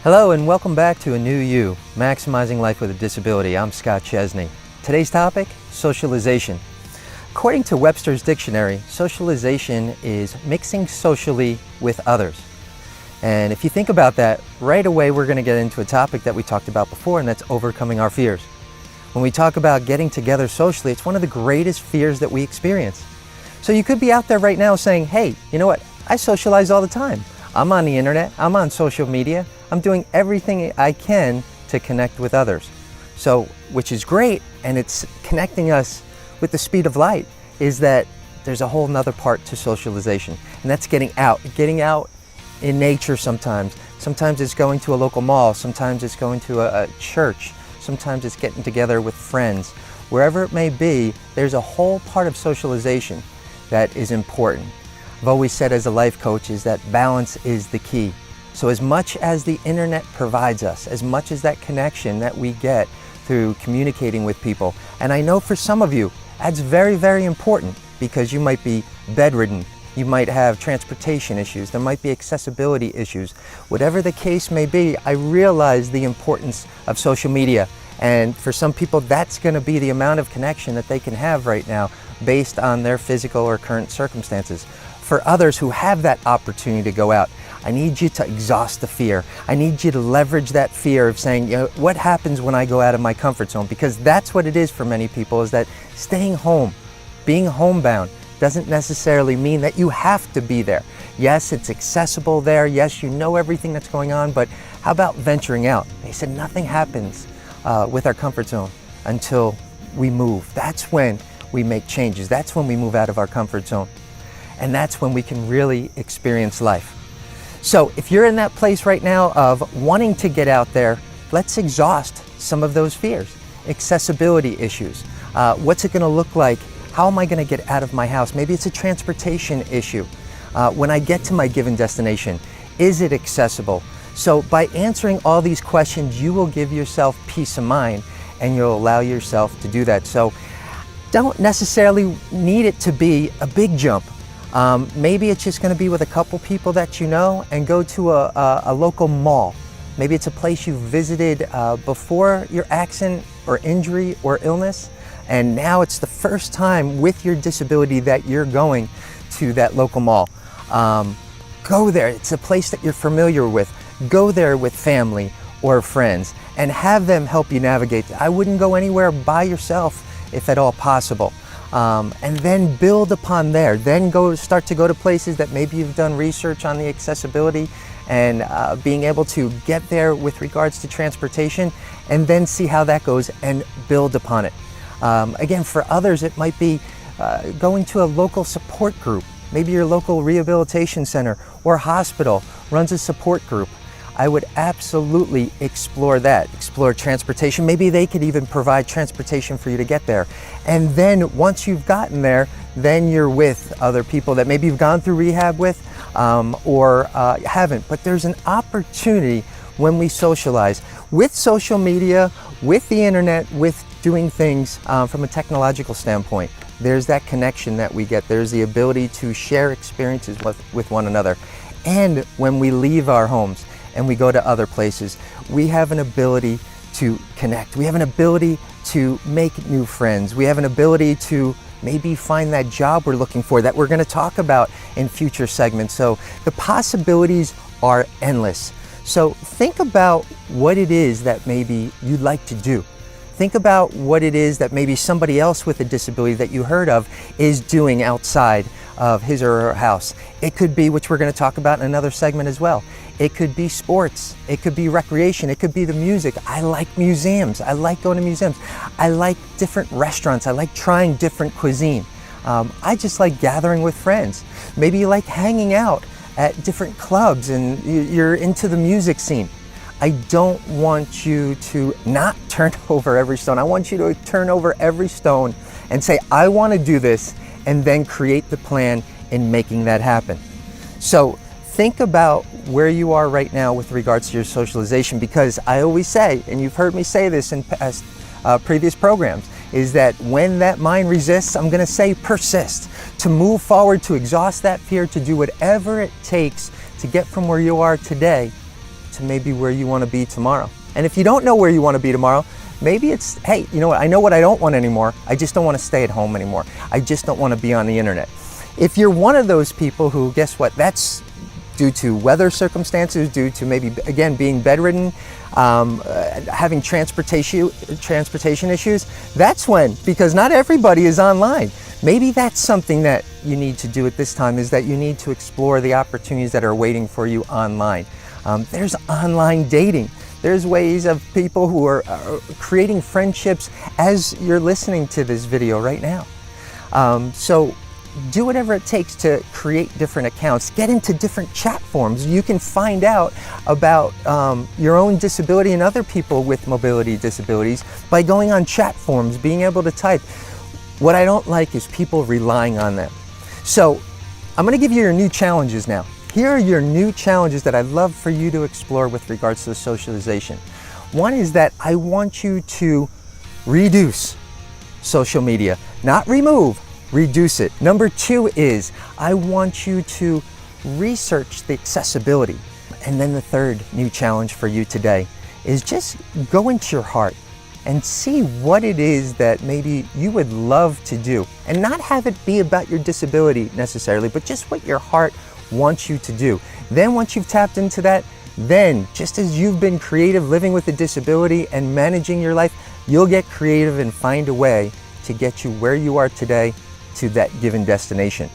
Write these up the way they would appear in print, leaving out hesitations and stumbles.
Hello and welcome back to A New You, Maximizing Life with a Disability. I'm Scott Chesney. Today's topic, socialization. According to Webster's Dictionary, socialization is mixing socially with others. And if you think about that, right away we're going to get into a topic that we talked about before, and that's overcoming our fears. When we talk about getting together socially, it's one of the greatest fears that we experience. So you could be out there right now saying, hey, you know what? I socialize all the time. I'm on the internet, I'm on social media, I'm doing everything I can to connect with others. So, which is great, and it's connecting us with the speed of light, is that there's a whole nother part to socialization, and that's getting out in nature sometimes. Sometimes it's going to a local mall, sometimes it's going to a church, sometimes it's getting together with friends. Wherever it may be, there's a whole part of socialization that is important. I've always said as a life coach is that balance is the key. So as much as the internet provides us, as much as that connection that we get through communicating with people, and I know for some of you, that's very, very important because you might be bedridden, you might have transportation issues, there might be accessibility issues. Whatever the case may be, I realize the importance of social media. And for some people, that's going to be the amount of connection that they can have right now based on their physical or current circumstances. For others who have that opportunity to go out, I need you to exhaust the fear. I need you to leverage that fear of saying, you know, what happens when I go out of my comfort zone? Because that's what it is for many people, is that staying home, being homebound, doesn't necessarily mean that you have to be there. Yes, it's accessible there. Yes, you know everything that's going on, but how about venturing out? They said nothing happens with our comfort zone until we move. That's when we make changes. That's when we move out of our comfort zone. And that's when we can really experience life. So if you're in that place right now of wanting to get out there, let's exhaust some of those fears. Accessibility issues. What's it going to look like? How am I going to get out of my house? Maybe it's a transportation issue. When I get to my given destination, is it accessible? So by answering all these questions, you will give yourself peace of mind and you'll allow yourself to do that. So don't necessarily need it to be a big jump. Maybe it's just going to be with a couple people that you know and go to a local mall. Maybe it's a place you visited before your accident or injury or illness, and now it's the first time with your disability that you're going to that local mall. Go there. It's a place that you're familiar with. Go there with family or friends and have them help you navigate. I wouldn't go anywhere by yourself if at all possible. And then build upon there. Then start to go to places that maybe you've done research on the accessibility and being able to get there with regards to transportation, and then see how that goes and build upon it. Again, for others, it might be going to a local support group. Maybe your local rehabilitation center or hospital runs a support group. I would absolutely explore that. Explore transportation. Maybe they could even provide transportation for you to get there. And then once you've gotten there, then you're with other people that maybe you've gone through rehab with or haven't. But there's an opportunity when we socialize with social media, with the internet, with doing things from a technological standpoint. There's that connection that we get. There's the ability to share experiences with one another. And when we leave our homes, and we go to other places, we have an ability to connect. We have an ability to make new friends. We have an ability to maybe find that job we're looking for that we're going to talk about in future segments. So the possibilities are endless. So think about what it is that maybe you'd like to do. Think about what it is that maybe somebody else with a disability that you heard of is doing outside of his or her house. It could be, which we're going to talk about in another segment as well. It could be sports. It could be recreation. It could be the music. I like museums. I like going to museums. I like different restaurants. I like trying different cuisine. I just like gathering with friends. Maybe you like hanging out at different clubs and you're into the music scene. I don't want you to not turn over every stone. I want you to turn over every stone and say, I want to do this, and then create the plan in making that happen. So think about where you are right now with regards to your socialization, because I always say, and you've heard me say this in past previous programs, is that when that mind resists, I'm going to say persist, to move forward, to exhaust that fear, to do whatever it takes to get from where you are today to maybe where you want to be tomorrow. And if you don't know where you want to be tomorrow, maybe it's, hey, you know what, I know what I don't want anymore. I just don't want to stay at home anymore. I just don't want to be on the internet. If you're one of those people who, guess what, that's due to weather circumstances, due to maybe, again, being bedridden, having transportation issues, that's when, because not everybody is online. Maybe that's something that you need to do at this time, is that you need to explore the opportunities that are waiting for you online. There's online dating. There's ways of people who are creating friendships as you're listening to this video right now. So do whatever it takes to create different accounts. Get into different chat forums. You can find out about your own disability and other people with mobility disabilities by going on chat forums, being able to type. What I don't like is people relying on them. So I'm going to give you your new challenges now. Here are your new challenges that I'd love for you to explore with regards to the socialization. One is that I want you to reduce social media, not remove, reduce it. Number two is I want you to research the accessibility. And then the third new challenge for you today is just go into your heart and see what it is that maybe you would love to do, and not have it be about your disability necessarily, but just what your heart wants you to do. Then once you've tapped into that, then just as you've been creative living with a disability and managing your life, you'll get creative and find a way to get you where you are today to that given destination.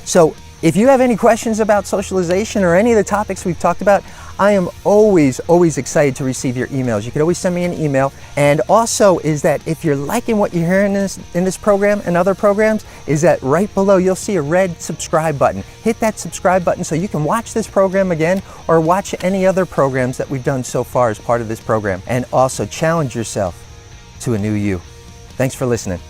So if you have any questions about socialization or any of the topics we've talked about, I am always excited to receive your emails. You can always send me an email. And also is that if you're liking what you're hearing in this program and other programs, is that right below you'll see a red subscribe button. Hit that subscribe button so you can watch this program again or watch any other programs that we've done so far as part of this program. And also challenge yourself to a new you. Thanks for listening.